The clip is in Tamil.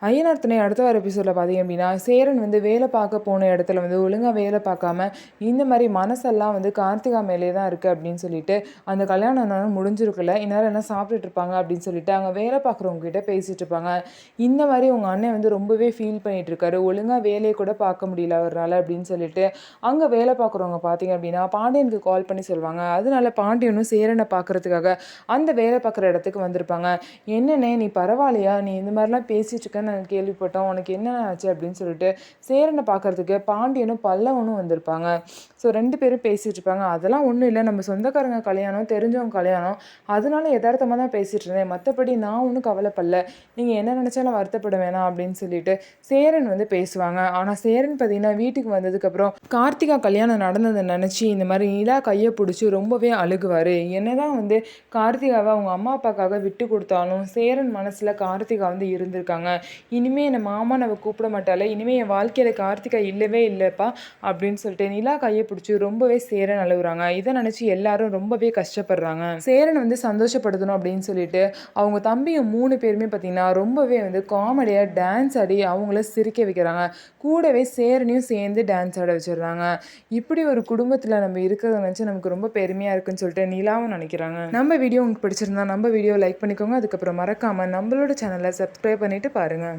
ஐயனார் துணை அடுத்த வர எபிசோடில் பார்த்தீங்க அப்படின்னா, சேரன் வந்து வேலை பார்க்க போன இடத்துல வந்து ஒழுங்காக வேலை பார்க்காம இந்த மாதிரி மனசெல்லாம் வந்து கார்த்திகா மேலே தான் இருக்குது அப்படின்னு சொல்லிட்டு, அந்த கல்யாணம் முடிஞ்சிருக்குல்ல, இந்நேரம் என்ன சாப்பிட்டுட்டு இருப்பாங்க அப்படின்னு சொல்லிட்டு அங்கே வேலை பார்க்குறவங்க கிட்ட பேசிகிட்டு இருப்பாங்க. இந்த மாதிரி உங்கள் அண்ணன் வந்து ரொம்பவே ஃபீல் பண்ணிட்டு இருக்காரு, ஒழுங்காக வேலையை கூட பார்க்க முடியல அவரால் அப்படின்னு சொல்லிட்டு அங்கே வேலை பார்க்குறவங்க பார்த்தீங்க அப்படின்னா பாண்டியனுக்கு கால் பண்ணி சொல்லுவாங்க. அதனால பாண்டியனும் சேரனை பார்க்குறதுக்காக அந்த வேலை பார்க்குற இடத்துக்கு வந்திருப்பாங்க. என்னண்ணே நீ பரவாயில்லையா, நீ இந்த மாதிரிலாம் பேசிட்டு இருக்கேன்னு நாங்கள் கேள்விப்பட்டோம், உனக்கு என்ன ஆச்சு அப்படின்னு சொல்லிட்டு சேரனை பார்க்கறதுக்கு பாண்டியனும் பல்லவனும் வந்திருப்பாங்க. ஸோ 2 பேரும் பேசிகிட்டு இருப்பாங்க. அதெல்லாம் ஒன்றும் இல்லை, நம்ம சொந்தக்காரங்க கல்யாணம், தெரிஞ்சவங்க கல்யாணம், அதனால யதார்த்தமாக தான் பேசிகிட்டு இருந்தேன், மற்றபடி நான் ஒன்றும் கவலைப்படல, நீங்கள் என்ன நினச்சாலும் வருத்தப்பட வேணாம் அப்படின்னு சொல்லிட்டு சேரன் வந்து பேசுவாங்க. ஆனால் சேரன் பார்த்தீங்கன்னா வீட்டுக்கு வந்ததுக்கப்புறம் கார்த்திகா கல்யாணம் நடந்ததை நினச்சி இந்த மாதிரி நிலா கையை பிடிச்சி ரொம்பவே அழுகுவார். என்னதான் வந்து கார்த்திகாவை அவங்க அம்மா அப்பாக்காக விட்டு கொடுத்தாலும் சேரன் மனசில் கார்த்திகா வந்து இருந்திருக்காங்க. இனிமேல் என்னை மாமா நம்ம கூப்பிட மாட்டாலே, இனிமேல் என் வாழ்க்கையில் கார்த்திகா இல்லவே இல்லைப்பா அப்படின்னு சொல்லிட்டு நிலா கையை பிடிச்சி ரொம்பவே சேரன் அழுகுறாங்க. இதை நினச்சி எல்லாரும் ரொம்பவே கஷ்டப்படுறாங்க. சேரன் வந்து சந்தோஷப்படுத்தணும் அப்படின்னு சொல்லிட்டு அவங்க தம்பிங்க 3 பேருமே பார்த்தீங்கன்னா ரொம்பவே வந்து காமெடியாக டான்ஸ் ஆடி அவங்கள சிரிக்க வைக்கிறாங்க. கூடவே சேரனையும் சேர்ந்து டான்ஸ் ஆட வச்சிடுறாங்க. இப்படி ஒரு குடும்பத்தில் நம்ம இருக்கிறத நினச்சி நமக்கு ரொம்ப பெருமையாக இருக்குன்னு சொல்லிட்டு நிலாவும் நினைக்கிறாங்க. நம்ம வீடியோ உங்களுக்கு பிடிச்சிருந்தா நம்ம வீடியோ லைக் பண்ணிக்கோங்க. அதுக்கப்புறம் மறக்காமல் நம்மளோட சேனலை சப்ஸ்கிரைப் பண்ணிட்டு பாருங்கள்.